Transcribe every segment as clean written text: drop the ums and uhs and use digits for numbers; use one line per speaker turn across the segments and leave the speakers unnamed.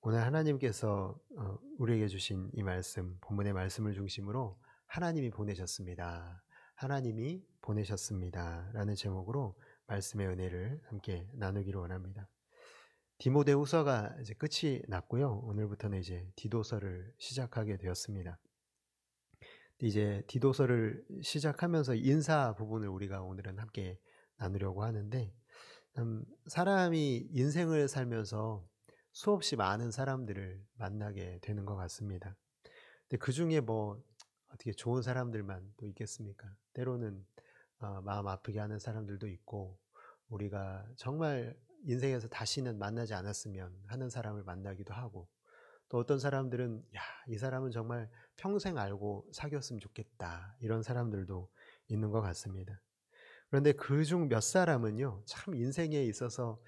오늘 하나님께서 우리에게 주신 이 말씀, 본문의 말씀을 중심으로 하나님이 보내셨습니다. 하나님이 보내셨습니다. 라는 제목으로 말씀의 은혜를 함께 나누기를 원합니다. 디모데후서가 이제 끝이 났고요. 오늘부터는 이제 디도서를 시작하게 되었습니다. 이제 디도서를 시작하면서 인사 부분을 우리가 오늘은 함께 나누려고 하는데, 사람이 인생을 살면서 수없이 많은 사람들을 만나게 되는 것 같습니다. 근데 그 중에 뭐 어떻게 좋은 사람들만 또 있겠습니까? 때로는 마음 아프게 하는 사람들도 있고, 우리가 정말 인생에서 다시는 만나지 않았으면 하는 사람을 만나기도 하고, 또 어떤 사람들은 야, 이 사람은 정말 평생 알고 사귀었으면 좋겠다, 이런 사람들도 있는 것 같습니다. 그런데 그중 몇 사람은요, 참 인생에 있어서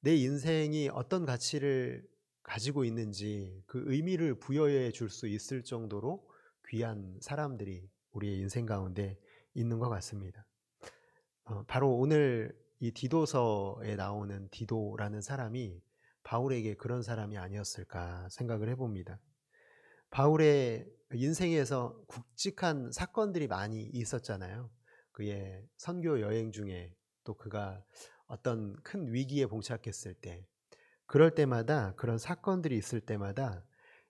내 인생이 어떤 가치를 가지고 있는지 그 의미를 부여해 줄 수 있을 정도로 귀한 사람들이 우리의 인생 가운데 있는 것 같습니다. 바로 오늘 이 디도서에 나오는 디도라는 사람이 바울에게 그런 사람이 아니었을까 생각을 해봅니다. 바울의 인생에서 굵직한 사건들이 많이 있었잖아요. 그의 선교 여행 중에, 또 그가 어떤 큰 위기에 봉착했을 때, 그럴 때마다, 그런 사건들이 있을 때마다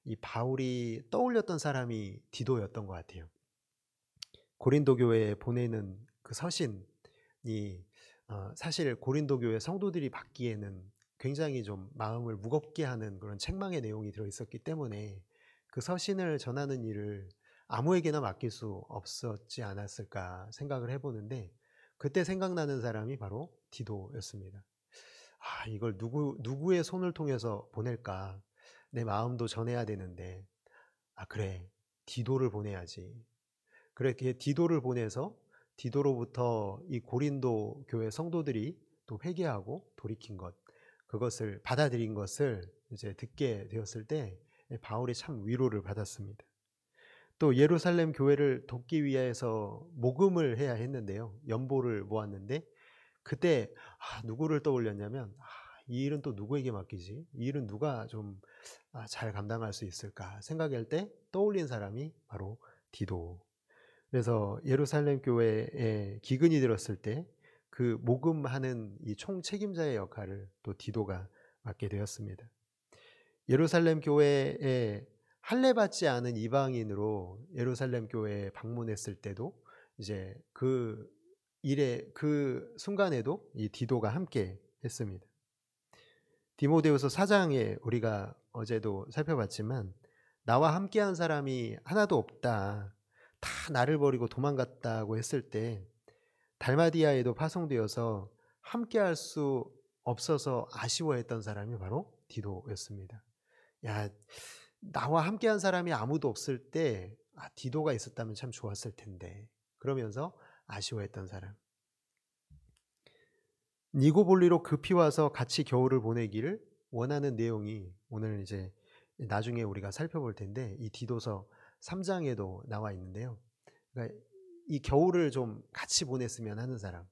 이 바울이 떠올렸던 사람이 디도였던 것 같아요. 고린도 교회에 보내는 그 서신이 사실 고린도 교회 성도들이 받기에는 굉장히 좀 마음을 무겁게 하는 그런 책망의 내용이 들어있었기 때문에 그 서신을 전하는 일을 아무에게나 맡길 수 없었지 않았을까 생각을 해보는데, 그때 생각나는 사람이 바로 디도였습니다. 이걸 누구의 손을 통해서 보낼까? 내 마음도 전해야 되는데, 그래, 디도를 보내야지. 그렇게 디도를 보내서 디도로부터 이 고린도 교회 성도들이 또 회개하고 돌이킨 것, 그것을 받아들인 것을 이제 듣게 되었을 때 바울이 참 위로를 받았습니다. 또 예루살렘 교회를 돕기 위해서 모금을 해야 했는데요. 연보를 모았는데 그때 누구를 떠올렸냐면, 이 일은 또 누구에게 맡기지? 이 일은 누가 좀 잘 감당할 수 있을까 생각할 때 떠올린 사람이 바로 디도. 그래서 예루살렘 교회에 기근이 들었을 때 그 모금하는 이 총책임자의 역할을 또 디도가 맡게 되었습니다. 예루살렘 교회에 할례받지 않은 이방인으로 예루살렘 교회에 방문했을 때도 이제 그 일에 그 순간에도 이 디도가 함께 했습니다. 디모데후서 4장에 우리가 어제도 살펴봤지만, 나와 함께한 사람이 하나도 없다, 다 나를 버리고 도망갔다고 했을 때 달마디아에도 파송되어서 함께할 수 없어서 아쉬워했던 사람이 바로 디도였습니다. 야, 나와 함께한 사람이 아무도 없을 때 디도가 있었다면 참 좋았을 텐데, 그러면서 아쉬워했던 사람. 니고볼리로 급히 와서 같이 겨울을 보내기를 원하는 내용이 오늘 이제 나중에 우리가 살펴볼 텐데, 이 디도서 3장에도 나와 있는데요. 그러니까 이 겨울을 좀 같이 보냈으면 하는 사람,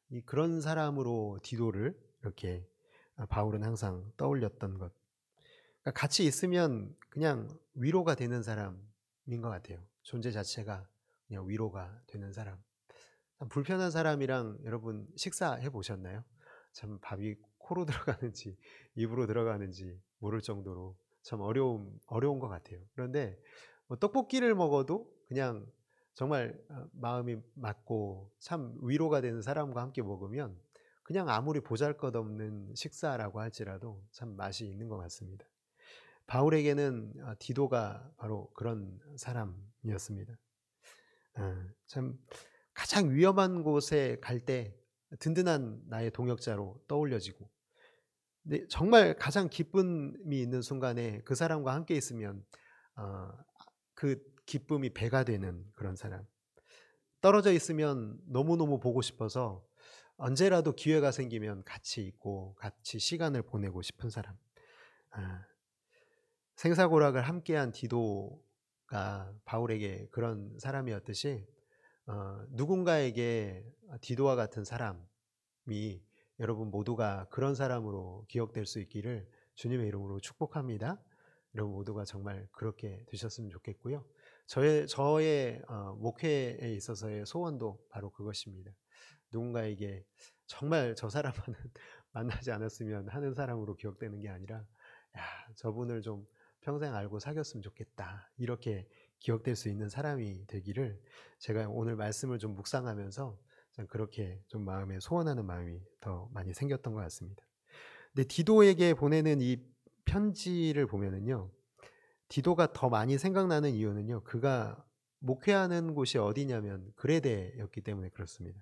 이 그런 사람으로 디도를 이렇게 바울은 항상 떠올렸던 것. 그러니까 같이 있으면 그냥 위로가 되는 사람인 것 같아요. 존재 자체가 그냥 위로가 되는 사람. 불편한 사람이랑 여러분 식사해 보셨나요? 참 밥이 코로 들어가는지 입으로 들어가는지 모를 정도로 참 어려운 것 같아요. 그런데 뭐 떡볶이를 먹어도 그냥 정말 마음이 맞고 참 위로가 되는 사람과 함께 먹으면 그냥 아무리 보잘것없는 식사라고 할지라도 참 맛이 있는 것 같습니다. 바울에게는 디도가 바로 그런 사람이었습니다. 참 가장 위험한 곳에 갈 때 든든한 나의 동역자로 떠올려지고, 근데 정말 가장 기쁨이 있는 순간에 그 사람과 함께 있으면 어, 그 기쁨이 배가 되는 그런 사람. 떨어져 있으면 너무너무 보고 싶어서 언제라도 기회가 생기면 같이 있고 같이 시간을 보내고 싶은 사람. 아, 생사고락을 함께한 디도가 바울에게 그런 사람이었듯이, 누군가에게 디도와 같은 사람이 여러분 모두가 그런 사람으로 기억될 수 있기를 주님의 이름으로 축복합니다. 여러분 모두가 정말 그렇게 되셨으면 좋겠고요. 저의 목회에 있어서의 소원도 바로 그것입니다. 누군가에게 정말 저 사람과는 만나지 않았으면 하는 사람으로 기억되는 게 아니라, 야, 저분을 좀 평생 알고 사귀었으면 좋겠다, 이렇게 기억될 수 있는 사람이 되기를 제가 오늘 말씀을 좀 묵상하면서 그렇게 좀 마음에 소원하는 마음이 더 많이 생겼던 것 같습니다. 근데 디도에게 보내는 이 편지를 보면은요, 디도가 더 많이 생각나는 이유는요, 그가 목회하는 곳이 어디냐면 그레데였기 때문에 그렇습니다.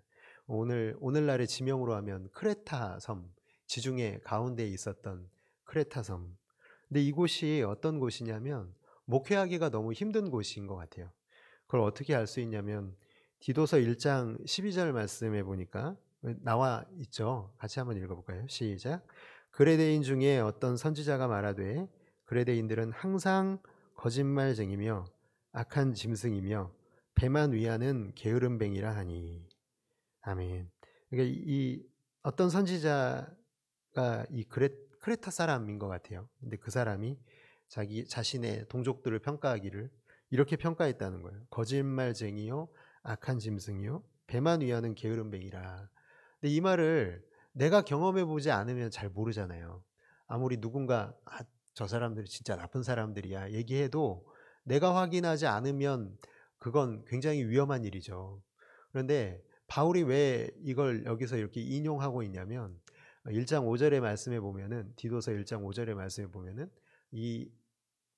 오늘날의 지명으로 하면 크레타 섬, 지중해 가운데에 있었던 크레타 섬. 근데 이곳이 어떤 곳이냐면 목회하기가 너무 힘든 곳인 것 같아요. 그걸 어떻게 알 수 있냐면 디도서 1장 12절 말씀에 보니까 나와 있죠. 같이 한번 읽어볼까요? 시작. 그레데인 중에 어떤 선지자가 말하되 그레데인들은 항상 거짓말쟁이며 악한 짐승이며 배만 위하는 게으름뱅이라 하니. 아멘. 그러니까 이 어떤 선지자가 이 크레타 사람인 것 같아요. 근데 그 사람이 자기 자신의 동족들을 평가하기를 이렇게 평가했다는 거예요. 거짓말쟁이요, 악한 짐승이요, 배만 위하는 게으름뱅이라. 근데 이 말을 내가 경험해 보지 않으면 잘 모르잖아요. 아무리 누군가 저 사람들이 진짜 나쁜 사람들이야 얘기해도 내가 확인하지 않으면 그건 굉장히 위험한 일이죠. 그런데 바울이 왜 이걸 여기서 이렇게 인용하고 있냐면 1장 5절의 말씀에 보면은, 디도서 1장 5절의 말씀에 보면은 이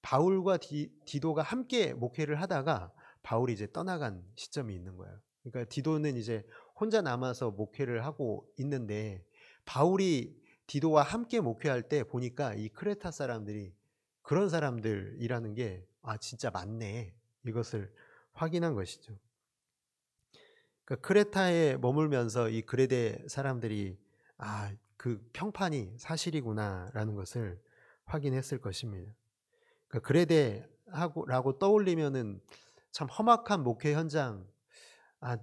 바울과 디도가 함께 목회를 하다가 바울이 이제 떠나간 시점이 있는 거예요. 그러니까 디도는 이제 혼자 남아서 목회를 하고 있는데 바울이 디도와 함께 목회할 때 보니까 이 크레타 사람들이 그런 사람들이라는 게 진짜 맞네, 이것을 확인한 것이죠. 그러니까 크레타에 머물면서 이 그레데 사람들이 그 평판이 사실이구나라는 것을 확인했을 것입니다. 그러니까 그레데라고 떠올리면은 참 험악한 목회 현장,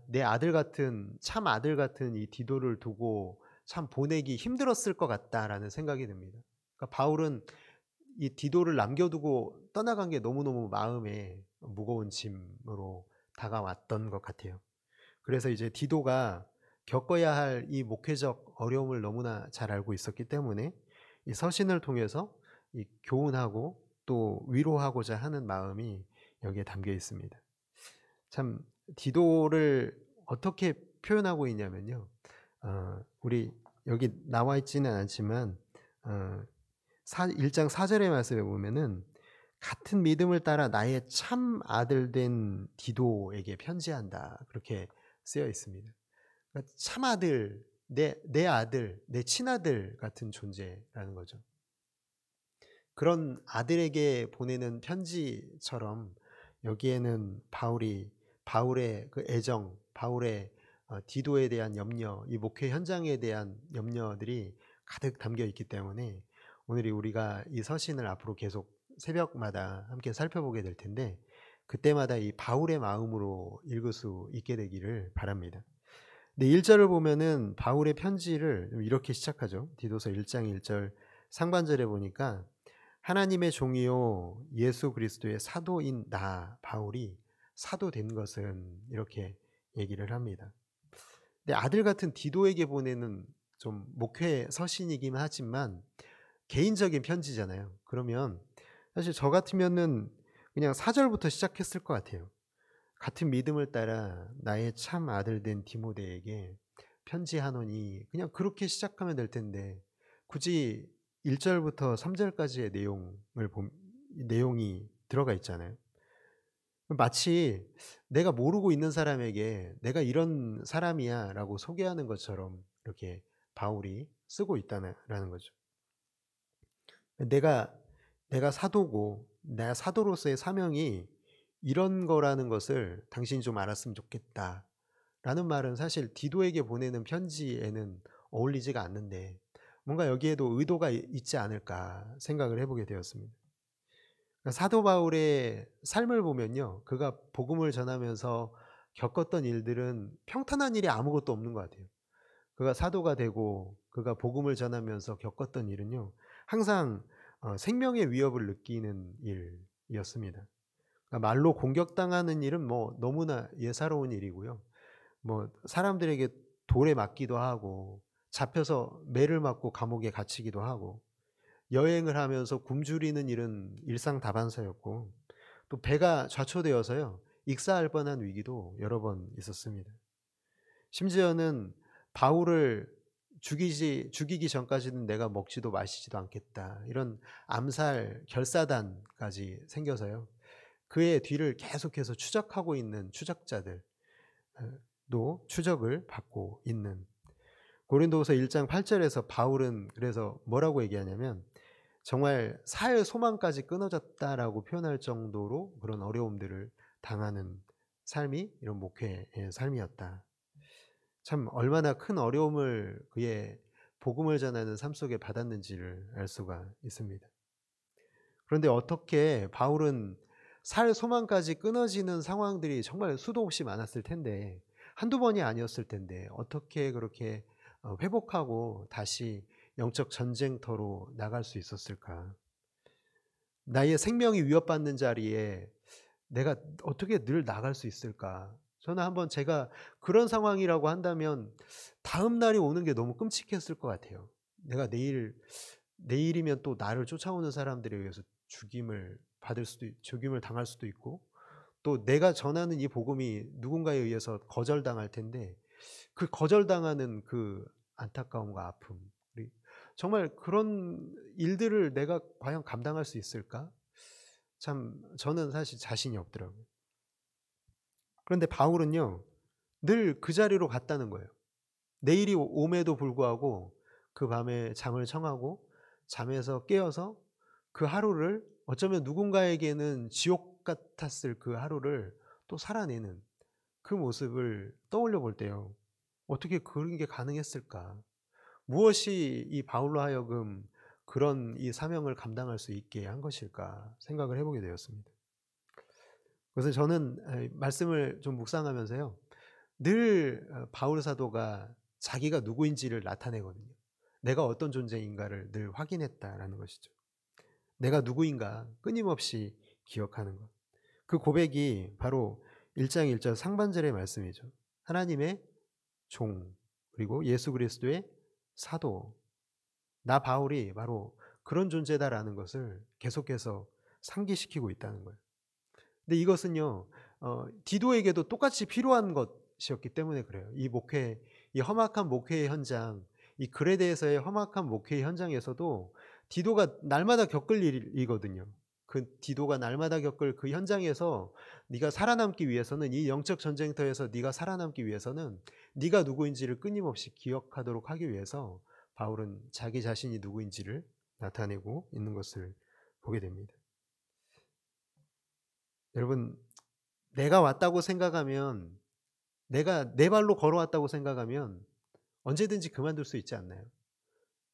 내 아들 같은, 참 아들 같은 이 디도를 두고 참 보내기 힘들었을 것 같다라는 생각이 듭니다. 그러니까 바울은 이 디도를 남겨두고 떠나간 게 너무너무 마음에 무거운 짐으로 다가왔던 것 같아요. 그래서 이제 디도가 겪어야 할 이 목회적 어려움을 너무나 잘 알고 있었기 때문에 이 서신을 통해서 이 교훈하고 또 위로하고자 하는 마음이 여기에 담겨 있습니다. 참 디도를 어떻게 표현하고 있냐면요, 우리 여기 나와 있지는 않지만 1장 4절의 말씀에 보면은 같은 믿음을 따라 나의 참 아들 된 디도에게 편지한다, 그렇게 쓰여 있습니다. 그러니까 참 아들, 내 아들, 내 친아들 같은 존재라는 거죠. 그런 아들에게 보내는 편지처럼 여기에는 바울의 그 애정, 바울의 디도에 대한 염려, 이 목회 현장에 대한 염려들이 가득 담겨 있기 때문에 오늘 우리가 이 서신을 앞으로 계속 새벽마다 함께 살펴보게 될 텐데 그때마다 이 바울의 마음으로 읽을 수 있게 되기를 바랍니다. 네, 1절을 보면은 바울의 편지를 이렇게 시작하죠. 디도서 1장 1절 상반절에 보니까 하나님의 종이요 예수 그리스도의 사도인 나 바울이 사도된 것은, 이렇게 얘기를 합니다. 근데 아들 같은 디도에게 보내는 좀 목회 서신이긴 하지만 개인적인 편지잖아요. 그러면 사실 저 같으면은 그냥 4절부터 시작했을 것 같아요. 같은 믿음을 따라 나의 참 아들 된 디모데에게 편지하노니, 그냥 그렇게 시작하면 될 텐데 굳이 1절부터 3절까지의 내용이 들어가 있잖아요. 마치 내가 모르고 있는 사람에게 내가 이런 사람이야 라고 소개하는 것처럼 이렇게 바울이 쓰고 있다는 거죠. 내가 사도고 내 사도로서의 사명이 이런 거라는 것을 당신이 좀 알았으면 좋겠다 라는 말은 사실 디도에게 보내는 편지에는 어울리지가 않는데 뭔가 여기에도 의도가 있지 않을까 생각을 해보게 되었습니다. 사도 바울의 삶을 보면요, 그가 복음을 전하면서 겪었던 일들은 평탄한 일이 아무것도 없는 것 같아요. 그가 사도가 되고 그가 복음을 전하면서 겪었던 일은요, 항상 생명의 위협을 느끼는 일이었습니다. 그러니까 말로 공격당하는 일은 뭐 너무나 예사로운 일이고요. 뭐 사람들에게 돌에 맞기도 하고 잡혀서 매를 맞고 감옥에 갇히기도 하고 여행을 하면서 굶주리는 일은 일상다반사였고 또 배가 좌초되어서요. 익사할 뻔한 위기도 여러 번 있었습니다. 심지어는 바울을 죽이기 전까지는 내가 먹지도 마시지도 않겠다. 이런 암살 결사단까지 생겨서요. 그의 뒤를 계속해서 추적하고 있는 추적자들도 추적을 받고 있는 고린도후서 1장 8절에서 바울은 그래서 뭐라고 얘기하냐면 정말 살 소망까지 끊어졌다라고 표현할 정도로 그런 어려움들을 당하는 삶이 이런 목회의 삶이었다. 참 얼마나 큰 어려움을 그의 복음을 전하는 삶 속에 받았는지를 알 수가 있습니다. 그런데 어떻게 바울은 살 소망까지 끊어지는 상황들이 정말 수도 없이 많았을 텐데 한두 번이 아니었을 텐데 어떻게 그렇게 회복하고 다시 영적 전쟁터로 나갈 수 있었을까? 나의 생명이 위협받는 자리에 내가 어떻게 늘 나갈 수 있을까? 저는 한번 제가 그런 상황이라고 한다면 다음 날이 오는 게 너무 끔찍했을 것 같아요. 내가 내일이면 또 나를 쫓아오는 사람들에 의해서 죽임을 당할 수도 있고 또 내가 전하는 이 복음이 누군가에 의해서 거절당할 텐데 그 거절당하는 그 안타까움과 아픔, 정말 그런 일들을 내가 과연 감당할 수 있을까? 참 저는 사실 자신이 없더라고요. 그런데 바울은요, 늘 그 자리로 갔다는 거예요. 내일이 옴에도 불구하고 그 밤에 잠을 청하고 잠에서 깨어서 그 하루를 어쩌면 누군가에게는 지옥 같았을 그 하루를 또 살아내는 그 모습을 떠올려 볼 때요. 어떻게 그런 게 가능했을까? 무엇이 이 바울로 하여금 그런 이 사명을 감당할 수 있게 한 것일까 생각을 해보게 되었습니다. 그래서 저는 말씀을 좀 묵상하면서요. 늘 바울 사도가 자기가 누구인지를 나타내거든요. 내가 어떤 존재인가를 늘 확인했다라는 것이죠. 내가 누구인가 끊임없이 기억하는 것. 그 고백이 바로 1장 1절 상반절의 말씀이죠. 하나님의 종 그리고 예수 그리스도의 사도. 나 바울이 바로 그런 존재다라는 것을 계속해서 상기시키고 있다는 거예요. 근데 이것은요, 디도에게도 똑같이 필요한 것이었기 때문에 그래요. 이 험악한 목회의 현장, 이 그레데에서의 험악한 목회의 현장에서도 디도가 날마다 겪을 일이거든요. 그 디도가 날마다 겪을 그 현장에서 네가 살아남기 위해서는 이 영적 전쟁터에서 네가 살아남기 위해서는 네가 누구인지를 끊임없이 기억하도록 하기 위해서 바울은 자기 자신이 누구인지를 나타내고 있는 것을 보게 됩니다. 여러분, 내가 왔다고 생각하면 내가 내 발로 걸어왔다고 생각하면 언제든지 그만둘 수 있지 않나요?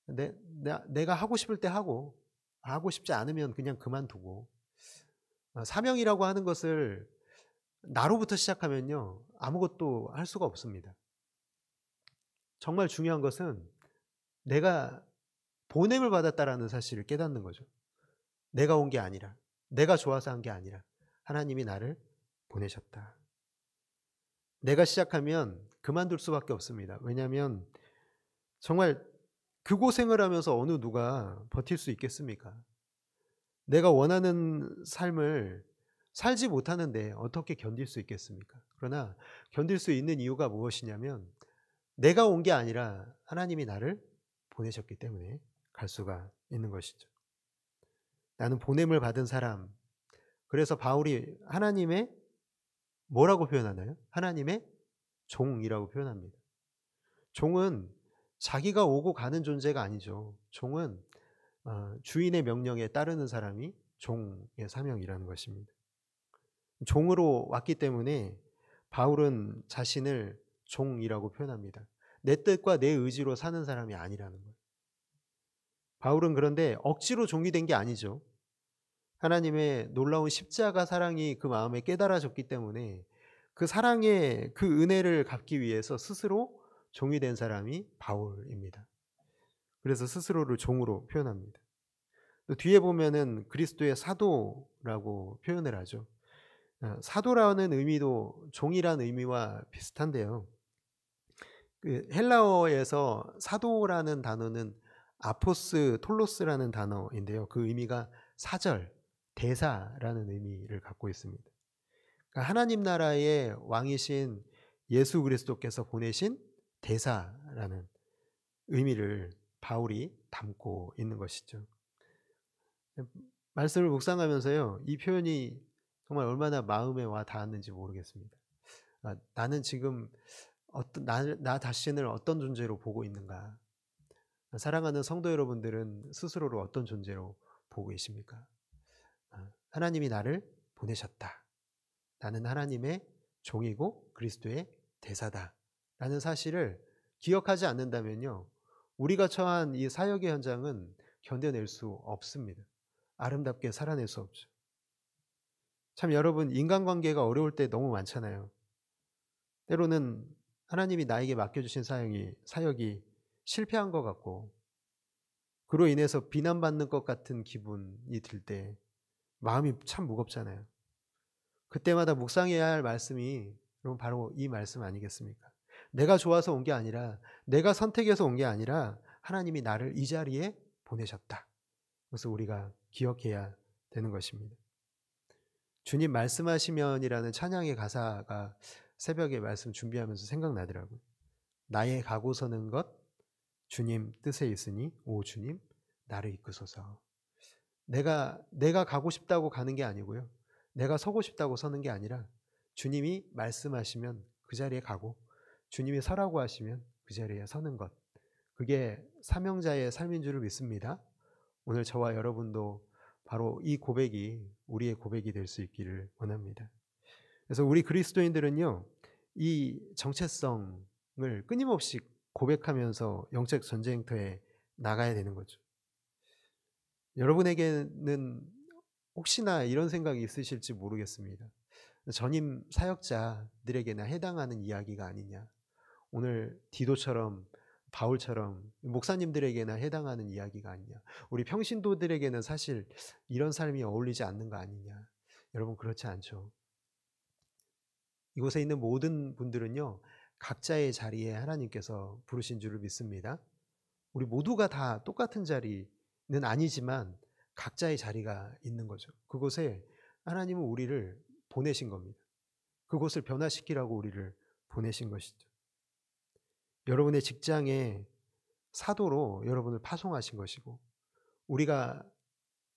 내가 하고 싶을 때 하고 싶지 않으면 그냥 그만두고 사명이라고 하는 것을 나로부터 시작하면요 아무것도 할 수가 없습니다. 정말 중요한 것은 내가 보냄을 받았다라는 사실을 깨닫는 거죠. 내가 온 게 아니라 내가 좋아서 한 게 아니라 하나님이 나를 보내셨다. 내가 시작하면 그만둘 수밖에 없습니다. 왜냐하면 정말 그 고생을 하면서 어느 누가 버틸 수 있겠습니까? 내가 원하는 삶을 살지 못하는데 어떻게 견딜 수 있겠습니까? 그러나 견딜 수 있는 이유가 무엇이냐면 내가 온 게 아니라 하나님이 나를 보내셨기 때문에 갈 수가 있는 것이죠. 나는 보냄을 받은 사람. 그래서 바울이 하나님의 뭐라고 표현하나요? 하나님의 종이라고 표현합니다. 종은 자기가 오고 가는 존재가 아니죠. 종은 주인의 명령에 따르는 사람이 종의 사명이라는 것입니다. 종으로 왔기 때문에 바울은 자신을 종이라고 표현합니다. 내 뜻과 내 의지로 사는 사람이 아니라는 거예요. 바울은 그런데 억지로 종이 된 게 아니죠. 하나님의 놀라운 십자가 사랑이 그 마음에 깨달아졌기 때문에 그 사랑의 그 은혜를 갚기 위해서 스스로 종이 된 사람이 바울입니다. 그래서 스스로를 종으로 표현합니다. 또 뒤에 보면은 그리스도의 사도라고 표현을 하죠. 사도라는 의미도 종이란 의미와 비슷한데요. 그 헬라어에서 사도라는 단어는 아포스 톨로스라는 단어인데요. 그 의미가 사절, 대사라는 의미를 갖고 있습니다. 그러니까 하나님 나라의 왕이신 예수 그리스도께서 보내신 대사라는 의미를 바울이 담고 있는 것이죠. 말씀을 묵상하면서요, 이 표현이 정말 얼마나 마음에 와 닿았는지 모르겠습니다. 나는 지금 나 자신을 어떤 존재로 보고 있는가? 사랑하는 성도 여러분들은 스스로를 어떤 존재로 보고 계십니까? 하나님이 나를 보내셨다. 나는 하나님의 종이고 그리스도의 대사다. 라는 사실을 기억하지 않는다면요, 우리가 처한 이 사역의 현장은 견뎌낼 수 없습니다. 아름답게 살아낼 수 없죠. 참 여러분, 인간관계가 어려울 때 너무 많잖아요. 때로는 하나님이 나에게 맡겨주신 사역이 실패한 것 같고, 그로 인해서 비난받는 것 같은 기분이 들 때 마음이 참 무겁잖아요. 그때마다 묵상해야 할 말씀이 여러분 바로 이 말씀 아니겠습니까? 내가 좋아서 온 게 아니라, 내가 선택해서 온 게 아니라 하나님이 나를 이 자리에 보내셨다. 그래서 우리가 기억해야 되는 것입니다. 주님 말씀하시면이라는 찬양의 가사가 새벽에 말씀 준비하면서 생각나더라고요. 나의 가고 서는 것 주님 뜻에 있으니 오 주님 나를 이끄소서. 내가 가고 싶다고 가는 게 아니고요, 내가 서고 싶다고 서는 게 아니라 주님이 말씀하시면 그 자리에 가고, 주님이 서라고 하시면 그 자리에 서는 것, 그게 사명자의 삶인 줄을 믿습니다. 오늘 저와 여러분도 바로 이 고백이 우리의 고백이 될 수 있기를 원합니다. 그래서 우리 그리스도인들은요, 이 정체성을 끊임없이 고백하면서 영적 전쟁터에 나가야 되는 거죠. 여러분에게는 혹시나 이런 생각이 있으실지 모르겠습니다. 전임 사역자들에게나 해당하는 이야기가 아니냐, 오늘 디도처럼 바울처럼 목사님들에게나 해당하는 이야기가 아니냐, 우리 평신도들에게는 사실 이런 삶이 어울리지 않는 거 아니냐. 여러분, 그렇지 않죠. 이곳에 있는 모든 분들은요, 각자의 자리에 하나님께서 부르신 줄을 믿습니다. 우리 모두가 다 똑같은 자리는 아니지만 각자의 자리가 있는 거죠. 그곳에 하나님은 우리를 보내신 겁니다. 그곳을 변화시키라고 우리를 보내신 것이죠. 여러분의 직장에 사도로 여러분을 파송하신 것이고, 우리가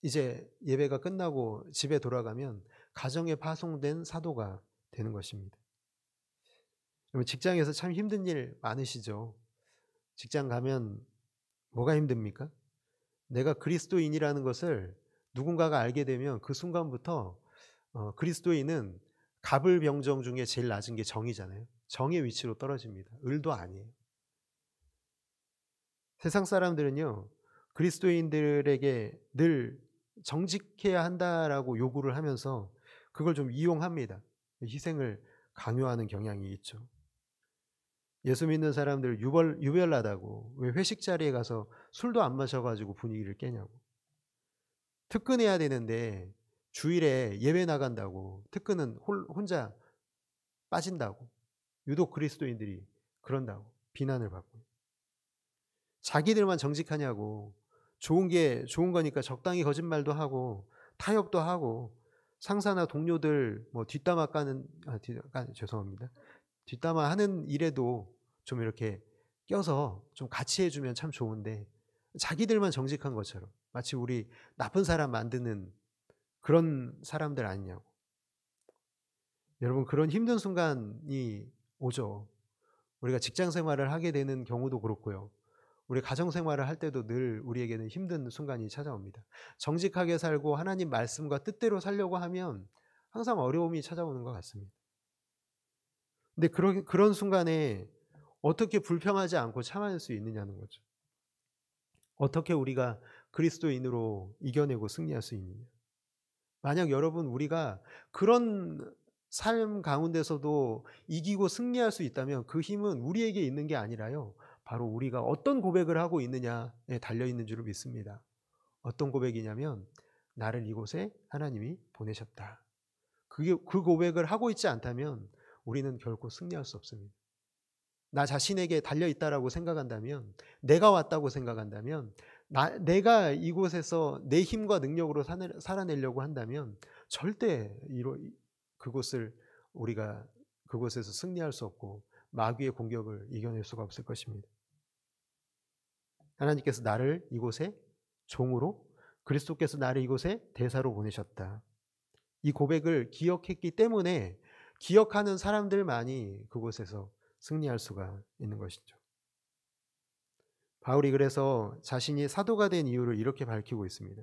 이제 예배가 끝나고 집에 돌아가면 가정에 파송된 사도가 되는 것입니다. 여러분, 직장에서 참 힘든 일 많으시죠? 직장 가면 뭐가 힘듭니까? 내가 그리스도인이라는 것을 누군가가 알게 되면 그 순간부터 그리스도인은 갑을병정 중에 제일 낮은 게 정이잖아요. 정의 위치로 떨어집니다. 을도 아니에요. 세상 사람들은요, 그리스도인들에게 늘 정직해야 한다라고 요구를 하면서 그걸 좀 이용합니다. 희생을 강요하는 경향이 있죠. 예수 믿는 사람들 유별나다고 왜 회식 자리에 가서 술도 안 마셔가지고 분위기를 깨냐고. 특근해야 되는데 주일에 예배 나간다고 특근은 혼자 빠진다고. 유독 그리스도인들이 그런다고 비난을 받고. 자기들만 정직하냐고. 좋은 거니까 적당히 거짓말도 하고 타협도 하고, 상사나 동료들 뭐 뒷담화 까는 죄송합니다. 뒷담화 하는 일에도 좀 이렇게 껴서 좀 같이 해주면 참 좋은데, 자기들만 정직한 것처럼 마치 우리 나쁜 사람 만드는 그런 사람들 아니냐고. 여러분, 그런 힘든 순간이 오죠. 우리가 직장 생활을 하게 되는 경우도 그렇고요, 우리 가정 생활을 할 때도 늘 우리에게는 힘든 순간이 찾아옵니다. 정직하게 살고 하나님 말씀과 뜻대로 살려고 하면 항상 어려움이 찾아오는 것 같습니다. 근데 그런 순간에 어떻게 불평하지 않고 참아낼 수 있느냐는 거죠. 어떻게 우리가 그리스도인으로 이겨내고 승리할 수 있느냐. 만약 여러분, 우리가 그런 삶 가운데서도 이기고 승리할 수 있다면 그 힘은 우리에게 있는 게 아니라요, 바로 우리가 어떤 고백을 하고 있느냐에 달려있는 줄을 믿습니다. 어떤 고백이냐면 나를 이곳에 하나님이 보내셨다. 그 고백을 하고 있지 않다면 우리는 결코 승리할 수 없습니다. 나 자신에게 달려있다라고 생각한다면, 내가 왔다고 생각한다면, 내가 이곳에서 내 힘과 능력으로 살아내려고 한다면 절대 우리가 그곳에서 승리할 수 없고 마귀의 공격을 이겨낼 수가 없을 것입니다. 하나님께서 나를 이곳에 종으로, 그리스도께서 나를 이곳에 대사로 보내셨다. 이 고백을 기억했기 때문에 기억하는 사람들만이 그곳에서 승리할 수가 있는 것이죠. 바울이 그래서 자신이 사도가 된 이유를 이렇게 밝히고 있습니다.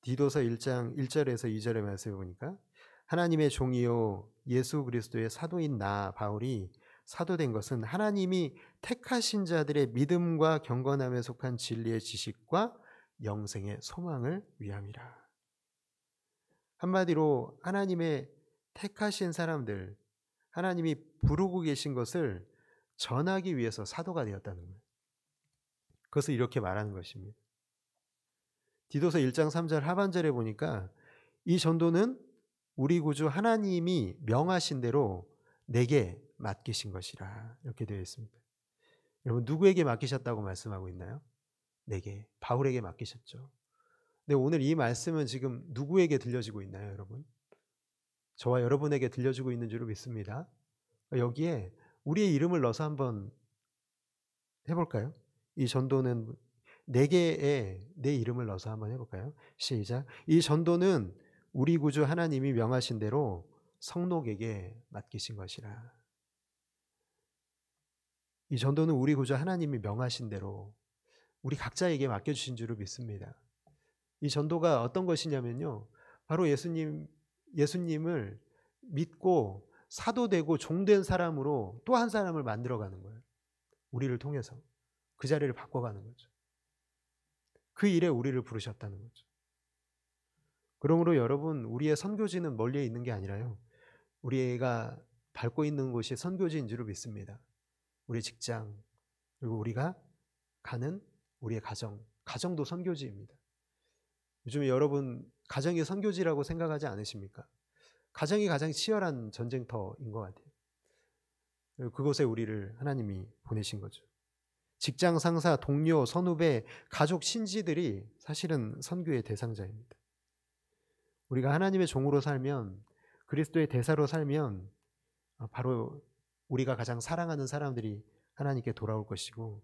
디도서 1장 1절에서 2절의 말씀을 보니까 하나님의 종이요 예수 그리스도의 사도인 나 바울이 사도된 것은 하나님이 택하신 자들의 믿음과 경건함에 속한 진리의 지식과 영생의 소망을 위함이라. 한마디로 하나님의 택하신 사람들, 하나님이 부르고 계신 것을 전하기 위해서 사도가 되었다는 거예요. 그것을 이렇게 말하는 것입니다. 디도서 1장 3절 하반절에 보니까 이 전도는 우리 구주 하나님이 명하신 대로 내게 맡기신 것이라 이렇게 되어 있습니다. 여러분 누구에게 맡기셨다고 말씀하고 있나요? 내게, 바울에게 맡기셨죠. 근데 오늘 이 말씀은 지금 누구에게 들려지고 있나요, 여러분? 저와 여러분에게 들려지고 있는 줄 믿습니다. 여기에 우리의 이름을 넣어서 한번 해볼까요? 이 전도는 내게에 내 이름을 넣어서 한번 해볼까요? 시작. 이 전도는 우리 구주 하나님이 명하신 대로 성록에게 맡기신 것이라. 이 전도는 우리 구주 하나님이 명하신 대로 우리 각자에게 맡겨주신 줄을 믿습니다. 이 전도가 어떤 것이냐면요, 바로 예수님을 믿고 사도되고 종된 사람으로 또 한 사람을 만들어가는 거예요. 우리를 통해서 그 자리를 바꿔가는 거죠. 그 일에 우리를 부르셨다는 거죠. 그러므로 여러분, 우리의 선교지는 멀리에 있는 게 아니라요, 우리가 밟고 있는 곳이 선교지인 줄 믿습니다. 우리 직장, 그리고 우리가 가는 우리의 가정도 선교지입니다. 요즘에 여러분 가정이 선교지라고 생각하지 않으십니까? 가정이 가장 치열한 전쟁터인 것 같아요. 그곳에 우리를 하나님이 보내신 거죠. 직장 상사, 동료, 선후배, 가족, 신지들이 사실은 선교의 대상자입니다. 우리가 하나님의 종으로 살면, 그리스도의 대사로 살면 바로 우리가 가장 사랑하는 사람들이 하나님께 돌아올 것이고,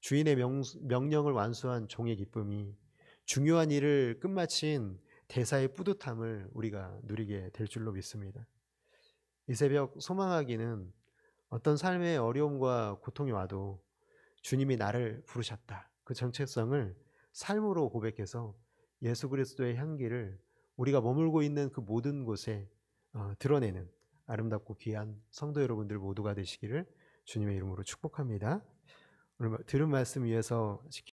주인의 명령을 완수한 종의 기쁨이, 중요한 일을 끝마친 대사의 뿌듯함을 우리가 누리게 될 줄로 믿습니다. 이 새벽 소망하기는 어떤 삶의 어려움과 고통이 와도 주님이 나를 부르셨다, 그 정체성을 삶으로 고백해서 예수 그리스도의 향기를 우리가 머물고 있는 그 모든 곳에 드러내는 아름답고 귀한 성도 여러분들 모두가 되시기를 주님의 이름으로 축복합니다. 오늘 들은 말씀 위해서